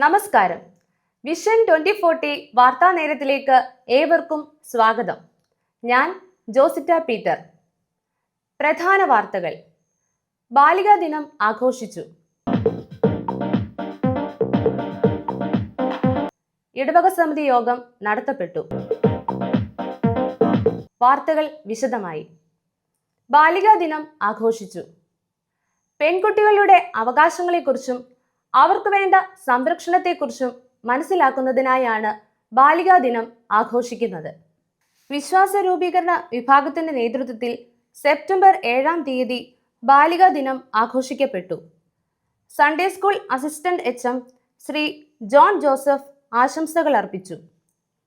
നമസ്കാരം. വിഷൻ 2040 വാർത്താ നേരത്തിലേക്ക് ഏവർക്കും സ്വാഗതം. ഞാൻ ജോസിറ്റ പീറ്റർ. പ്രധാന വാർത്തകൾ. ബാലികാ ദിനം ആഘോഷിച്ചു. ഇടവക സമിതി യോഗം നടത്തപ്പെട്ടു. വാർത്തകൾ വിശദമായി. ബാലികാ ദിനം ആഘോഷിച്ചു. പെൺകുട്ടികളുടെ അവകാശങ്ങളെക്കുറിച്ചും അവർക്ക് വേണ്ട സംരക്ഷണത്തെക്കുറിച്ചും മനസ്സിലാക്കുന്നതിനായാണ് ബാലികാ ദിനം ആഘോഷിക്കുന്നത്. വിശ്വാസ രൂപീകരണ വിഭാഗത്തിന്റെ നേതൃത്വത്തിൽ സെപ്റ്റംബർ 7 ബാലികാ ദിനം ആഘോഷിക്കപ്പെട്ടു. Sunday school assistant HM Shri John Joseph ആശംസകൾ അർപ്പിച്ചു.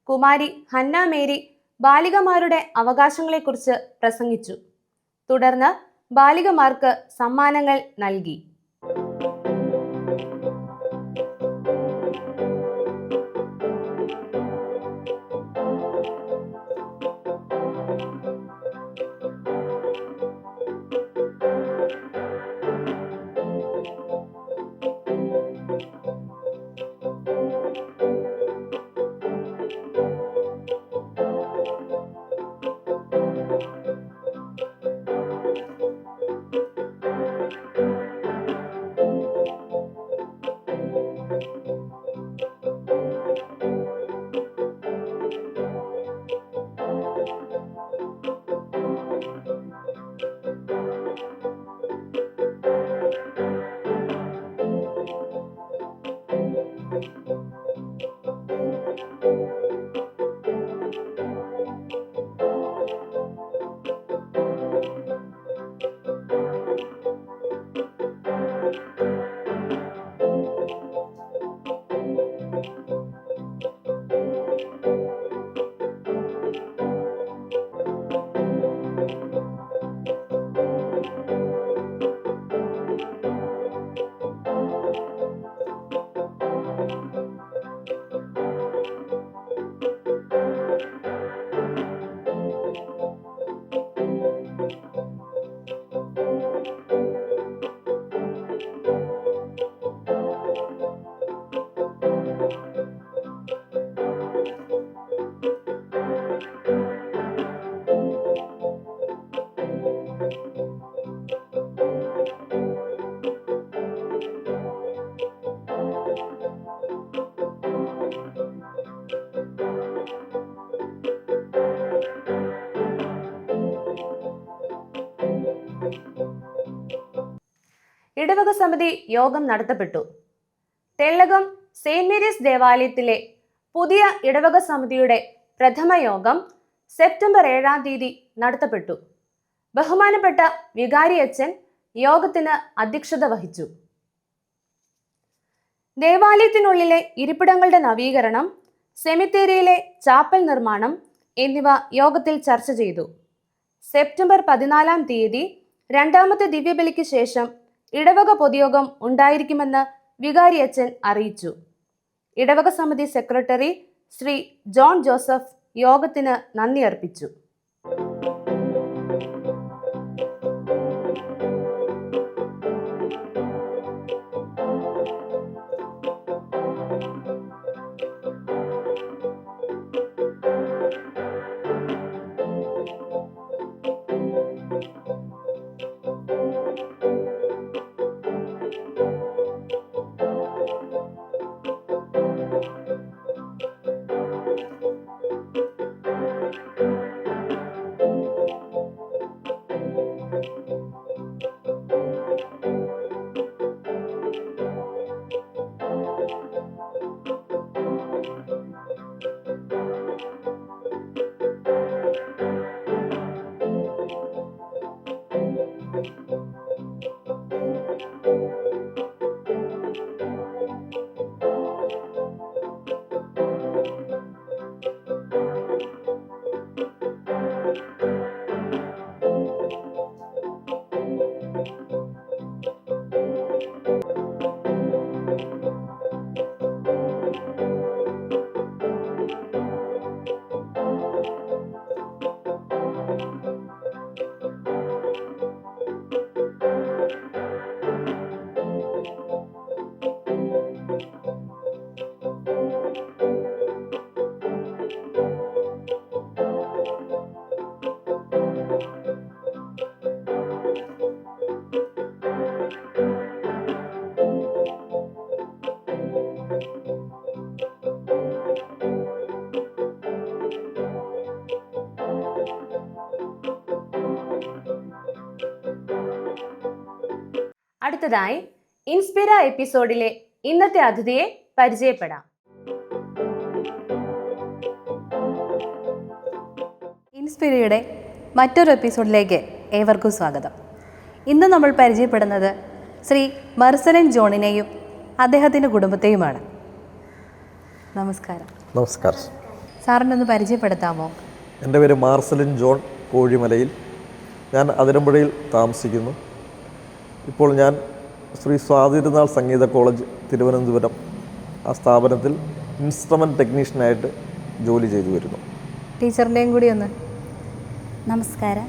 കുമാരി ഹന്ന മേരി ബാലികമാരുടെ അവകാശങ്ങളെക്കുറിച്ച് പ്രസംഗിച്ചു. തുടർന്ന് ബാലികമാർക്ക് സമ്മാനങ്ങൾ നൽകി. ഇടവക സമിതി യോഗം നടത്തപ്പെട്ടു. തെള്ളകം സെയിന്റ് മേരീസ് ദേവാലയത്തിലെ പുതിയ ഇടവക സമിതിയുടെ പ്രഥമ യോഗം സെപ്റ്റംബർ 7 നടത്തപ്പെട്ടു. ബഹുമാനപ്പെട്ട വികാരി അച്ഛൻ യോഗത്തിന് അധ്യക്ഷത വഹിച്ചു. ദേവാലയത്തിനുള്ളിലെ ഇരിപ്പിടങ്ങളുടെ നവീകരണം, സെമിത്തേരിയിലെ ചാപ്പൽ നിർമ്മാണം എന്നിവ യോഗത്തിൽ ചർച്ച ചെയ്തു. സെപ്റ്റംബർ 14 രണ്ടാമത്തെ ദിവ്യബലിക്ക് ശേഷം ഇടവക പൊതുയോഗം ഉണ്ടായിരിക്കുമെന്ന് വികാരി അച്ഛൻ അറിയിച്ചു. ഇടവക സമിതി സെക്രട്ടറി ശ്രീ ജോൺ ജോസഫ് യോഗത്തിന് നന്ദി അർപ്പിച്ചു. അടുത്തതായി ഇൻസ്പിര എപ്പിസോഡിലെ ഇന്നത്തെ അതിഥിയെ പരിചയപ്പെടാം. ഇൻസ്പിരയുടെ മറ്റൊരു എപ്പിസോഡിലേക്ക് ഏവർക്കും സ്വാഗതം. ഇന്ന് നമ്മൾ പരിചയപ്പെടുന്നത് ശ്രീ മർസലൻ ജോണിനെയും അദ്ദേഹത്തിൻ്റെ കുടുംബത്തെയുമാണ്. നമസ്കാരം. നമസ്കാരം. സാറിനെ ഒന്ന് പരിചയപ്പെടുത്താമോ? എൻ്റെ പേര് മാർസലിൻ ജോൺ കോഴിമലയിൽ. ഞാൻ അതിരമ്പുഴയിൽ താമസിക്കുന്നു. ഇപ്പോൾ ഞാൻ ശ്രീ സ്വാതിരുന്നാൾ സംഗീത കോളേജ് തിരുവനന്തപുരം ആ സ്ഥാപനത്തിൽ ഇൻസ്ട്രുമെൻറ്റ് ടെക്നീഷ്യനായിട്ട് ജോലി ചെയ്തു വരുന്നു. ടീച്ചറിൻ്റെയും കൂടി ഒന്ന്. നമസ്കാരം.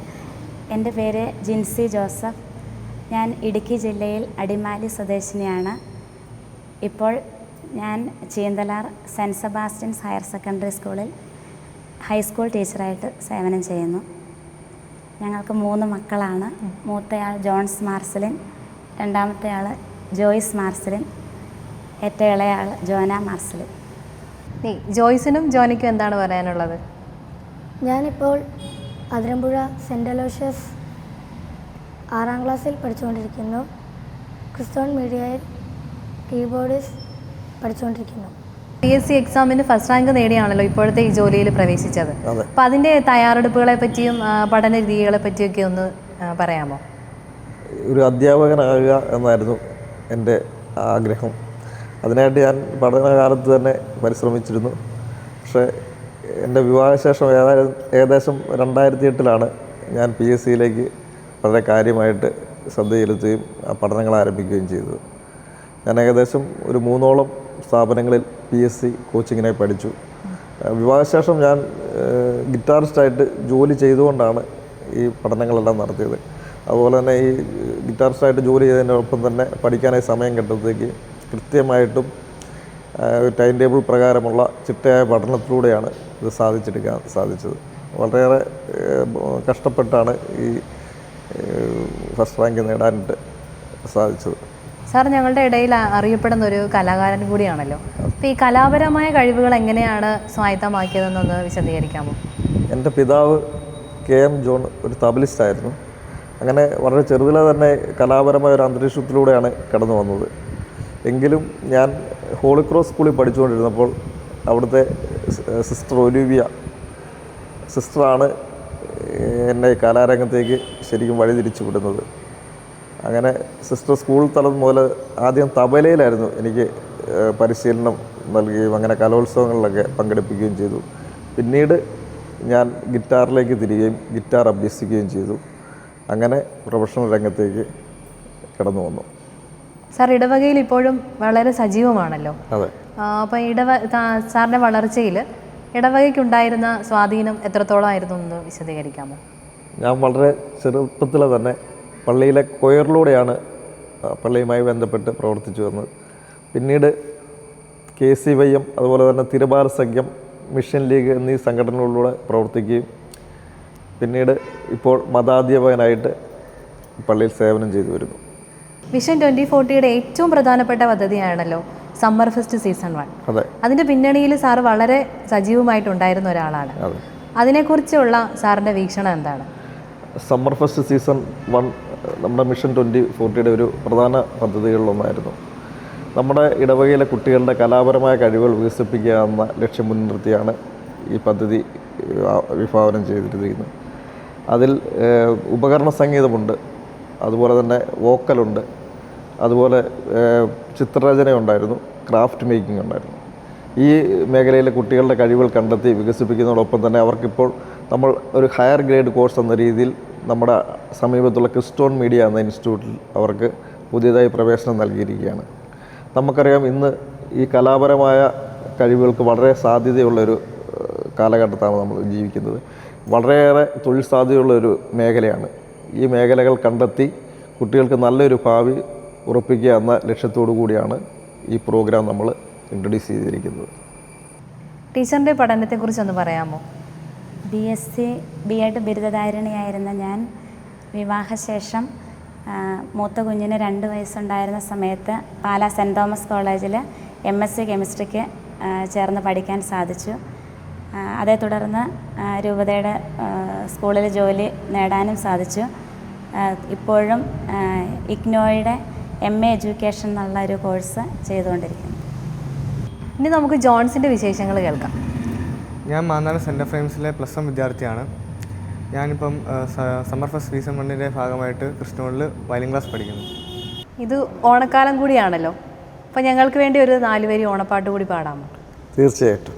എൻ്റെ പേര് ജിൻസി ജോസഫ്. ഞാൻ ഇടുക്കി ജില്ലയിൽ അടിമാലി സ്വദേശിനിയാണ്. ഇപ്പോൾ ഞാൻ Cheenthalar saint Sebastian's higher secondary സ്കൂളിൽ ഹൈസ്കൂൾ ടീച്ചറായിട്ട് സേവനം ചെയ്യുന്നു. ഞങ്ങൾക്ക് 3 മക്കളാണ്. മൂത്തയാൾ ജോൺസ് മാർസലിൻ, രണ്ടാമത്തെ ആൾ ജോയ്സ് മാർസലിൻ, ഏറ്റവും ഇളയാൾ ജോന മാർസലിൻ. ജോയ്സിനും ജോനിക്കും എന്താണ് പറയാനുള്ളത്? ഞാനിപ്പോൾ അതിരമ്പുഴ സെൻറ്റ് അലോഷ്യസ് 6ാം ക്ലാസ്സിൽ പഠിച്ചുകൊണ്ടിരിക്കുന്നു. ക്രിസ്ത്യൻ മീഡിയയിൽ കീബോർഡിസ്റ്റ് പഠിച്ചുകൊണ്ടിരിക്കുന്നു. PSC എക്സാമിന് ഫസ്റ്റ് റാങ്ക് നേടിയാണല്ലോ ഇപ്പോഴത്തെ ഈ ജോലിയിൽ പ്രവേശിച്ചത്. അപ്പോൾ അതിൻ്റെ തയ്യാറെടുപ്പുകളെ പറ്റിയും പഠന രീതികളെ പറ്റിയൊക്കെ ഒന്ന് പറയാമോ? ഒരു അധ്യാപകനാകുക എന്നായിരുന്നു എൻ്റെ ആഗ്രഹം. അതിനായിട്ട് ഞാൻ പഠനകാലത്ത് തന്നെ പരിശ്രമിച്ചിരുന്നു. പക്ഷേ എൻ്റെ വിവാഹശേഷം ഏകദേശം 2008 ഞാൻ PSCയിലേക്ക് വളരെ കാര്യമായിട്ട് ശ്രദ്ധ ചെലുത്തുകയും ആ പഠനങ്ങൾ ആരംഭിക്കുകയും ചെയ്തത്. ഞാൻ ഏകദേശം ഒരു 3ഓളം സ്ഥാപനങ്ങളിൽ PSC കോച്ചിങ്ങിനായി പഠിച്ചു. വിവാഹശേഷം ഞാൻ ഗിറ്റാറിസ്റ്റായിട്ട് ജോലി ചെയ്തുകൊണ്ടാണ് ഈ പഠനങ്ങളെല്ലാം നടത്തിയത്. അതുപോലെ തന്നെ ഈ ഗിറ്റാറിസ്റ്റായിട്ട് ജോലി ചെയ്തതിനോടൊപ്പം തന്നെ പഠിക്കാനായി സമയം കിട്ടുമ്പോഴത്തേക്ക് കൃത്യമായിട്ടും ടൈം ടേബിൾ പ്രകാരമുള്ള ചിട്ടയായ പഠനത്തിലൂടെയാണ് ഇത് സാധിച്ചെടുക്കാൻ സാധിച്ചത്. വളരെയേറെ കഷ്ടപ്പെട്ടാണ് ഈ ഫസ്റ്റ് റാങ്ക് നേടാനായിട്ട് സാധിച്ചത്. സാർ ഞങ്ങളുടെ ഇടയിൽ അറിയപ്പെടുന്ന ഒരു കലാകാരൻ കൂടിയാണല്ലോ. അപ്പോൾ ഈ കലാപരമായ കഴിവുകൾ എങ്ങനെയാണ് സ്വായത്തമാക്കിയതെന്നൊന്ന് വിശദീകരിക്കാമോ? എൻ്റെ പിതാവ് KM ജോൺ ഒരു തബലിസ്റ്റായിരുന്നു. അങ്ങനെ വളരെ ചെറുതിലെ തന്നെ കലാപരമായ ഒരു അന്തരീക്ഷത്തിലൂടെയാണ് കടന്നു വന്നത്. എങ്കിലും ഞാൻ ഹോളി ക്രോസ് സ്കൂളിൽ പഠിച്ചുകൊണ്ടിരുന്നപ്പോൾ അവിടുത്തെ സിസ്റ്റർ ഒലിവിയ സിസ്റ്ററാണ് എന്നെ കലാരംഗത്തേക്ക് ശരിക്കും വഴിതിരിച്ചു വിടുന്നത്. അങ്ങനെ സിസ്റ്റർ സ്കൂൾ തലം മുതൽ ആദ്യം തബലയിലായിരുന്നു എനിക്ക് പരിശീലനം നൽകുകയും അങ്ങനെ കലോത്സവങ്ങളിലൊക്കെ പങ്കെടുപ്പിക്കുകയും ചെയ്തു. പിന്നീട് ഞാൻ ഗിറ്റാറിലേക്ക് തിരികുകയും ഗിറ്റാർ അഭ്യസിക്കുകയും ചെയ്തു. അങ്ങനെ പ്രൊഫഷണൽ രംഗത്തേക്ക് കടന്നു വന്നു. സാർ ഇടവകയിൽ ഇപ്പോഴും വളരെ സജീവമാണല്ലോ. അതെ. അപ്പോൾ സാറിൻ്റെ വളർച്ചയിൽ ഇടവകയ്ക്കുണ്ടായിരുന്ന സ്വാധീനം എത്രത്തോളം ആയിരുന്നു എന്ന് വിശദീകരിക്കാമോ? ഞാൻ വളരെ ചെറുപ്പത്തിൽ തന്നെ പള്ളിയിലെ കൊയറിലൂടെയാണ് പള്ളിയുമായി ബന്ധപ്പെട്ട് പ്രവർത്തിച്ചു വന്നത്. പിന്നീട് KCYM അതുപോലെ തന്നെ തിരുബാർ സംഘം, മിഷൻ ലീഗ് എന്നീ സംഘടനകളിലൂടെ പ്രവർത്തിക്കുകയും പിന്നീട് ഇപ്പോൾ മതാധ്യാപകനായിട്ട് പള്ളിയിൽ സേവനം ചെയ്തു വരുന്നു. വിഷൻ 2040യുടെ ഏറ്റവും പ്രധാനപ്പെട്ട പദ്ധതിയാണല്ലോ സമ്മർ ഫെസ്റ്റ് സീസൺ 1. അതെ. അതിൻ്റെ പിന്നണിയിൽ സാർ വളരെ സജീവമായിട്ടുണ്ടായിരുന്ന ഒരാളാണ്. അതെ. അതിനെക്കുറിച്ചുള്ള സാറിൻ്റെ വീക്ഷണം എന്താണ്? സമ്മർ ഫെസ്റ്റ് സീസൺ 1 നമ്മുടെ മിഷൻ 2040യുടെ ഒരു പ്രധാന പദ്ധതികളിലൊന്നായിരുന്നു. നമ്മുടെ ഇടവകയിലെ കുട്ടികളുടെ കലാപരമായ കഴിവുകൾ വികസിപ്പിക്കുക എന്ന ലക്ഷ്യം മുൻനിർത്തിയാണ് ഈ പദ്ധതി വിഭാവനം ചെയ്തിരിക്കുന്നത്. അതിൽ ഉപകരണ സംഗീതമുണ്ട്, അതുപോലെ തന്നെ വോക്കലുണ്ട്, അതുപോലെ ചിത്രരചനയുണ്ടായിരുന്നു, ക്രാഫ്റ്റ് മേക്കിംഗ് ഉണ്ടായിരുന്നു. ഈ മേഖലയിലെ കുട്ടികളുടെ കഴിവുകൾ കണ്ടെത്തി വികസിപ്പിക്കുന്നതോടൊപ്പം തന്നെ അവർക്കിപ്പോൾ നമ്മൾ ഒരു ഹയർ ഗ്രേഡ് കോഴ്സ് എന്ന രീതിയിൽ നമ്മുടെ സമീപത്തുള്ള ക്രിസ്റ്റോൺ മീഡിയ എന്ന ഇൻസ്റ്റിറ്റ്യൂട്ടിൽ അവർക്ക് പുതിയതായി പ്രവേശനം നൽകിയിരിക്കുകയാണ്. നമുക്കറിയാം ഇന്ന് ഈ കലാപരമായ കഴിവുകൾക്ക് വളരെ സാധ്യതയുള്ളൊരു കാലഘട്ടത്താണ് നമ്മൾ ജീവിക്കുന്നത്. വളരെയേറെ തൊഴിൽ സാധ്യതയുള്ളൊരു മേഖലയാണ്. ഈ മേഖലകൾ കണ്ടെത്തി കുട്ടികൾക്ക് നല്ലൊരു ഭാവി ഉറപ്പിക്കുക എന്ന ലക്ഷ്യത്തോടു കൂടിയാണ് ഈ പ്രോഗ്രാം നമ്മൾ ഇൻട്രൊഡ്യൂസ് ചെയ്തിരിക്കുന്നത്. ടീച്ചറിൻ്റെ പഠനത്തെക്കുറിച്ചൊന്ന് പറയാമോ? BSc B.Ed ബിരുദധാരിണിയായിരുന്ന ഞാൻ വിവാഹശേഷം മൂത്ത കുഞ്ഞിന് 2 വയസ്സുണ്ടായിരുന്ന സമയത്ത് പാലാ സെൻറ്റ് തോമസ് കോളേജിൽ MSc കെമിസ്ട്രിക്ക് ചേർന്ന് പഠിക്കാൻ സാധിച്ചു. അതേ തുടർന്ന് രൂപതയുടെ സ്കൂളിൽ ജോലി നേടാനും സാധിച്ചു. ഇപ്പോഴും ഇഗ്നോയുടെ MA എഡ്യൂക്കേഷൻ എന്നുള്ള ഒരു കോഴ്സ് ചെയ്തുകൊണ്ടിരിക്കുന്നു. ഇനി നമുക്ക് ജോൺസിൻ്റെ വിശേഷങ്ങൾ കേൾക്കാം. ഞാൻ മാന്നാനം സെൻറ്റർ ഫ്രെയിംസിലെ +1 വിദ്യാർത്ഥിയാണ്. ഞാനിപ്പം സമ്മർ ഫസ്റ്റ് സീസൺ 1ൻ്റെ ഭാഗമായിട്ട് ക്രിസ്റ്റോണിൽ വയലിൻ ക്ലാസ് പഠിക്കുന്നു. ഇത് ഓണക്കാലം കൂടിയാണല്ലോ, അപ്പോൾ ഞങ്ങൾക്ക് വേണ്ടി ഒരു 4 വരി ഓണപ്പാട്ട് കൂടി പാടാമോ? തീർച്ചയായിട്ടും.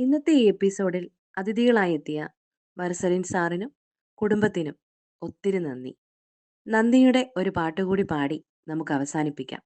ഇന്നത്തെ ഈ എപ്പിസോഡിൽ അതിഥികളായി എത്തിയ ബർസലിൻ സാറിനും കുടുംബത്തിനും ഒത്തിരി നന്ദി. നന്ദിയുടെ ഒരു പാട്ടുകൂടി പാടി നമുക്ക് അവസാനിപ്പിക്കാം.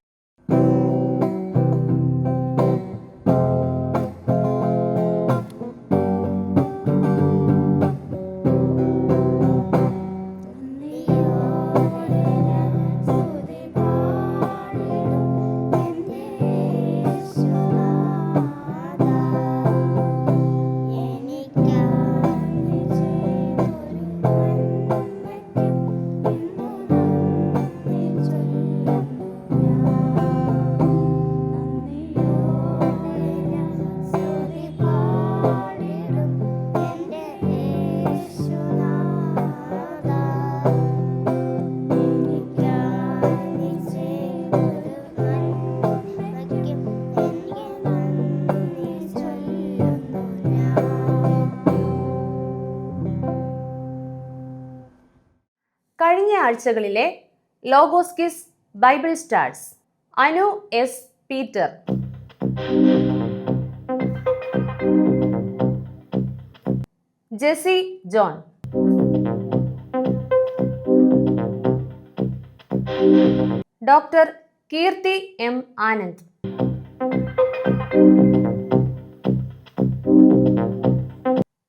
കഴിഞ്ഞ ആഴ്ചകളിലെ Logos quiz Bible stars Anu S Peter, Jessy John, doctor Keerthi M Anand,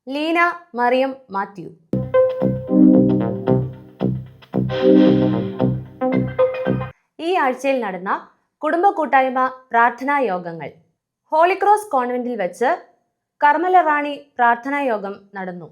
Leena Mariyam Mathew. ഈ ആഴ്ചയിൽ നടന്ന കുടുംബ കൂട്ടായ്മ പ്രാർത്ഥനാ യോഗങ്ങൾ. ഹോളിക്രോസ് കോൺവെന്റിൽ വെച്ച് കർമ്മല റാണി പ്രാർത്ഥനാ യോഗം നടന്നു.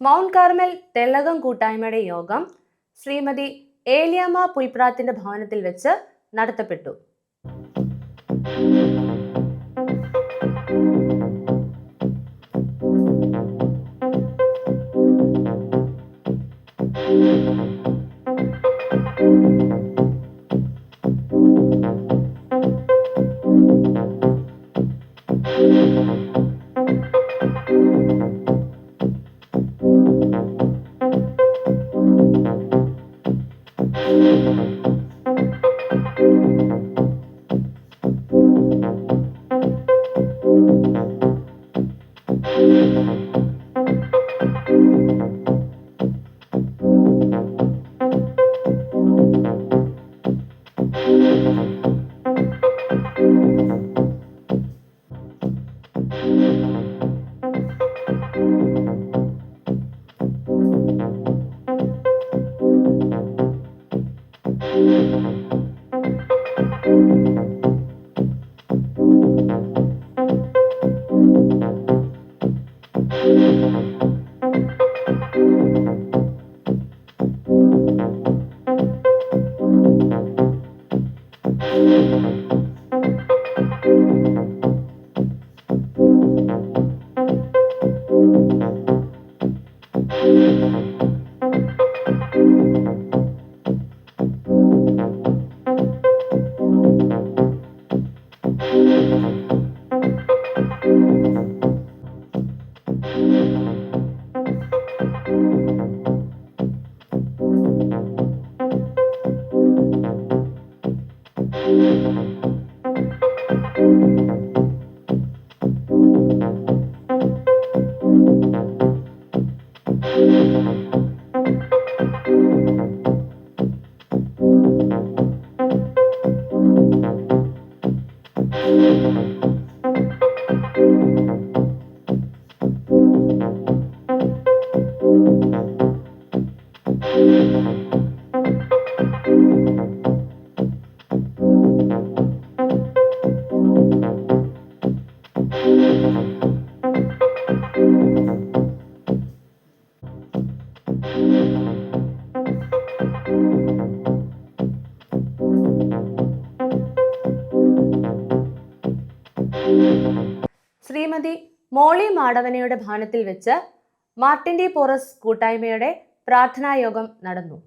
മൗണ്ട് കാർമൽ തെള്ളകം കൂട്ടായ്മയുടെ യോഗം ശ്രീമതി ഏലിയാമ്മ പുൽപ്രാത്തിന്റെ ഭവനത്തിൽ വെച്ച് നടത്തപ്പെട്ടു. ശ്രീമതി മോളി മാടവനയുടെ ഭവനത്തിൽ വെച്ച് മാർട്ടിൻ ഡി പോറസ് കൂട്ടായ്മയുടെ പ്രാർത്ഥനായോഗം നടന്നു.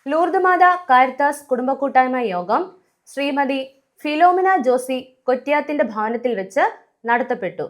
ലൂർദ് മാതാ കാരിത്താസ് കുടുംബ കൂട്ടായ്മ യോഗം ശ്രീമതി ഫിലോമിന ജോസി കൊറ്റിയാത്തിന്റെ ഭവനത്തിൽ വെച്ച് നടത്തപ്പെട്ടു.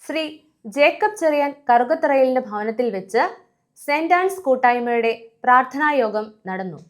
ശ്രീ ജേക്കബ് ചെറിയാൻ കറുകത്തറയിലിന്റെ ഭവനത്തിൽ വെച്ച് സെന്റ് ആൻസ് കൂട്ടായ്മയുടെ പ്രാർത്ഥനായോഗം നടന്നു.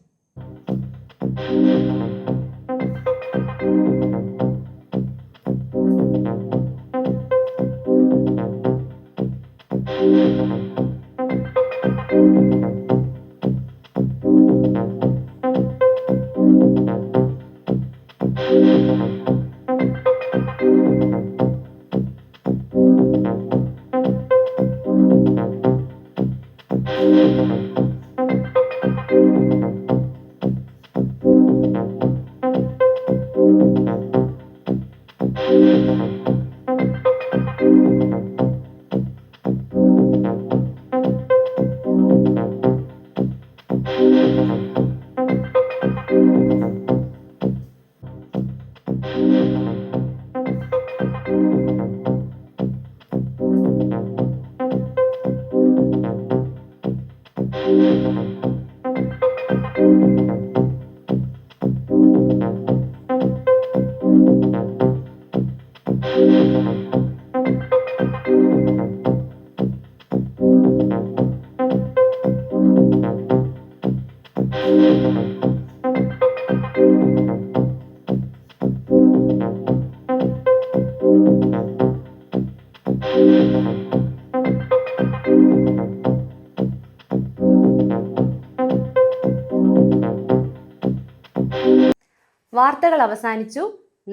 വാർത്തകൾ അവസാനിച്ചു.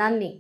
നന്ദി.